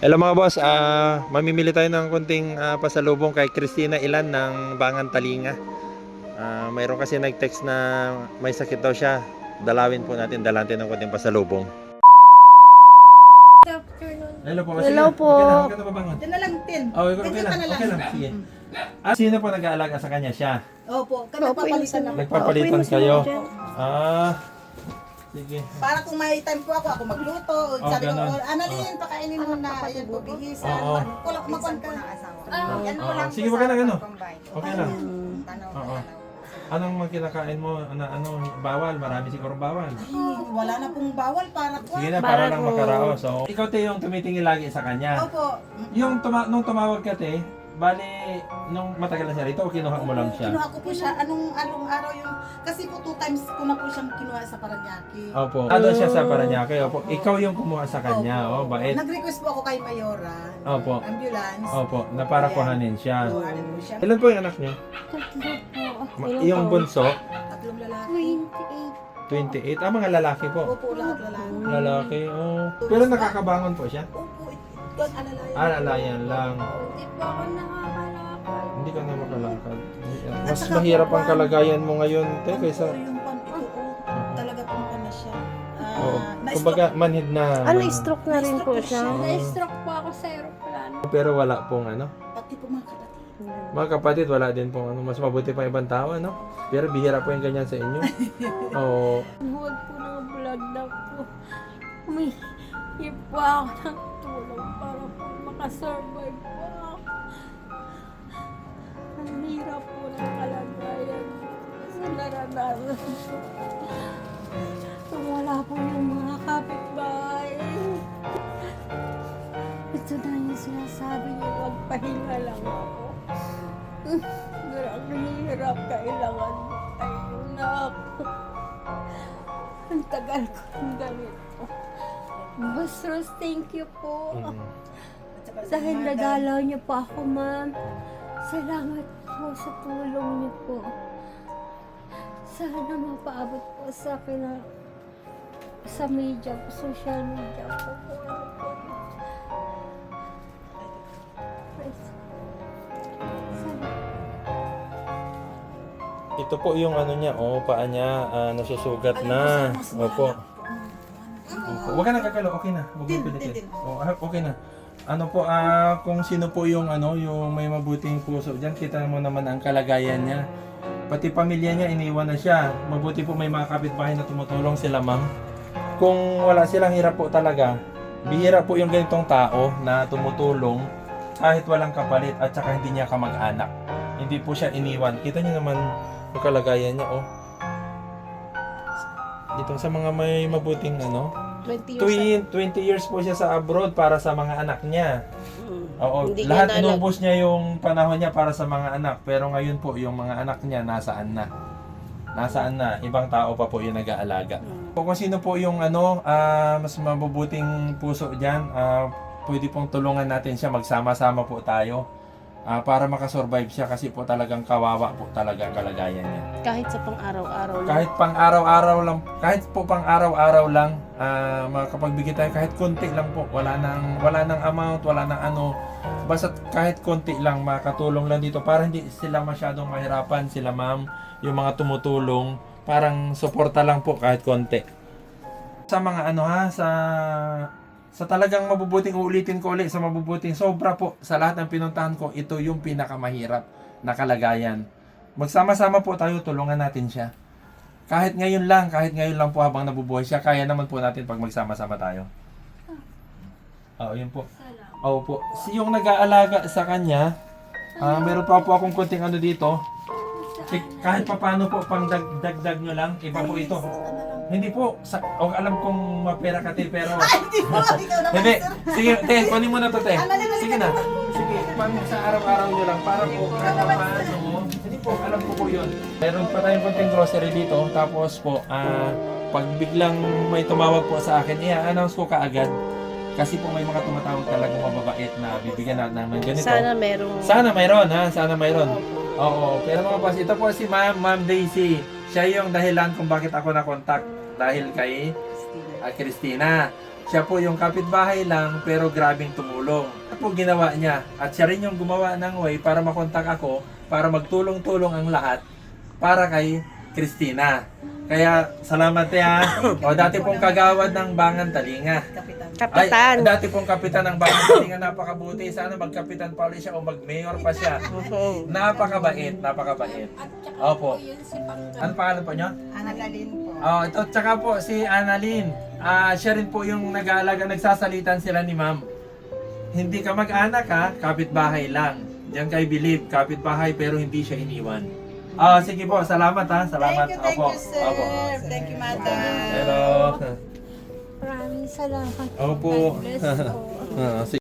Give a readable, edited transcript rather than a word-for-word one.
Hello mga boss, mamimili tayo ng konting pasalubong kay Christina Ilan ng Bangan Talinga. Mayroon kasi nag-text na may sakit daw siya. Dalawin po natin, dalhin ng konting pasalubong. Good afternoon. Hello po. Hello po. Okay na ba bangon? Ito na lang, Tin. Oh, okay lang. Sige. Sino po nag-aalaga sa kanya? Siya? Opo, nagpapalitan na. Nagpapalitan kayo? Sige. Para kung may time po ako magluto. Sabi ko, ganun. Annalyn, pakainin mo na. Ayan po, bihisan. Oo. Magkuhan ka ng asawa. Yan po lang. Sige, wag ka na gano'n. Okay lang. Tanaw. Oo. Anong mga kinakain mo? Ano, bawal? Marami siguro bawal. Wala na pong bawal para po. Sige na, para lang makaraos. So, ikaw te yung tumitingin lagi sa kanya. Opo. Yung nung tumawag ka te, bali, nung matagal na siya rito, kinuha mo lang siya? Kinuha ko po siya. Anong araw yung... Kasi po 2 times ko na po siyang kinuha sa Paranaque. Opo. Doon siya sa Paranaque. Opo. Ikaw yung kumuha sa kanya. Opo. Oh, bait. Nag-request po ako kay Mayora. Opo. Ambulance. Opo. Na para kuhanin siya. Kuhanin po siya. Ilan po yung anak niyo? Tatlo po. Yung bunso? 3 lalaki. 28. 28. Mga lalaki po. Opo, lahat lalaki. Lalaki, oh. Pero nakakabangon po siya? Opo, doon alalayan. Alalayan lang. Hindi po ako nakakalakad. Hindi ka na makalakad. Mas mahirap ang kalagayan mo ngayon, te, kaysa... Yung pan, ito, talaga pong pan na siya. Oo. Na-stroke. Kumbaga, manhid na. Na-stroke na rin po siya. Na-stroke po ako sa aeroplano. Pero wala pong ano. Pati po mga kapatid. Mga kapatid, wala din pong ano. Mas mabuti pa ibang tao, ano? Pero bihira po yung ganyan sa inyo. Oo. Huwag po ng blood na po. Humihingi po ako ng tulong para po makasurvive po ako. Ang hirap po ng kalagayan sa naranasan ko. Kung wala po yung mga kapitbahay. Ito na yung sinasabi niyo, magpahinga lang ako. Ang hirap, kailangan tayo na ako. Ang tagal ko ng ganito. Bastros, thank you po. Dahil nadalaw niyo po ako, ma'am. Salamat po sa tulong niyo po. Sana mapaabot po sa akin na sa media po, social media po. Ito po yung ano niya, paa niya, nasusugat na. Opo. Huwag ka nagkakalo, okay na. Huwag mo pilitin. Okay na. Ano po, kung sino po yung yung may mabuting puso diyan, kita mo naman ang kalagayan niya. Pati pamilya niya iniwan na siya. Mabuti po may mga kapitbahay na tumutulong sila, ma'am. Kung wala silang hirap po talaga, bihira po yung ganitong tao na tumutulong kahit walang kapalit at saka hindi niya kamag-anak. Hindi po siya iniwan. Kita niyo naman yung kalagayan niya, Dito sa mga may mabuting 20 20 years po siya sa abroad para sa mga anak niya. Oo, Hindi lahat niya inubos niya yung panahon niya para sa mga anak. Pero ngayon po, yung mga anak niya nasaan na? Nasaan na? Ibang tao pa po yung nag-aalaga. Kung sino po yung mas mabubuting puso diyan, pwede pong tulungan natin siya, magsama-sama po tayo. Para makasurvive siya kasi po talagang kawawa po talaga ang kalagayan niya. Kahit sa pang-araw-araw lang. Kahit pang araw-araw lang, kahit po pang araw-araw lang, makapagbigay tayo kahit konti lang po. Wala nang amount, wala nang basta kahit konti lang makatulong lang dito para hindi sila masyadong mahirapan, sila ma'am, yung mga tumutulong, parang suporta lang po kahit konti. Sa mga sa talagang mabubuting, uulitin ko ulit, sa mabubuting sobra po sa lahat ng pinuntahan ko, ito yung pinakamahirap na kalagayan. Magsama-sama po tayo, tulungan natin siya. Kahit ngayon lang po habang nabubuhay siya, kaya naman po natin pag magsama-sama tayo. Oo, yun po. Oo po. Yung nag-aalaga sa kanya, meron pa po akong konting dito. Kahit pa paano po, pang dagdag nyo lang, iba po ito. Hindi po, alam kong mapera ka te, pero... Hindi po, ikaw naman. Hindi, sige, te, kunin mo na to te. Sige na. Sige, pang sa araw-araw nyo lang, para po kahit pa paano. Hindi po, alam ko po yun. Meron pa tayong konting grocery dito, tapos po, pag biglang may tumawag po sa akin, i-announce ko kaagad. Kasi po may mga tumatawag talagang mababait na bibigyan namin ganito. Sana meron. Sana mayroon, Sana mayroon. Oo, pero mga boss, ito po si Ma'am Daisy. Siya yung dahilan kung bakit ako na-contact dahil kay Christina. Siya po yung kapitbahay lang pero grabing tumulong. Ano po ginawa niya? At siya rin yung gumawa ng way para makontak ako para magtulong-tulong ang lahat para kay Christina. Kaya salamat ha. O dati pong kagawad ng Bangan Talinga. Kapitan. Kapitan. Ay, dati pong kapitan ng Bangan Talinga, napakabuti. Sana magkapitan pa ulit siya o mag-mayor pa siya. Napakabait, napakabait. At saka Opo. po yun si Pangkat. Ano pangalan po niyo? Analalin po. Oh, ito tsaka po si Annalyn. Siya rin po yung nag-aalaga, nagsasalitan sila ni Ma'am. Hindi ka mag-anak ha, kapitbahay lang. Diyan kay Believe, kapitbahay pero hindi siya iniwan. Sige po, salamat ha, salamat. Thank Opo, you, sir. opo. Thank you, madam. Hello. Maraming salamat. Opo. God bless po. Sige.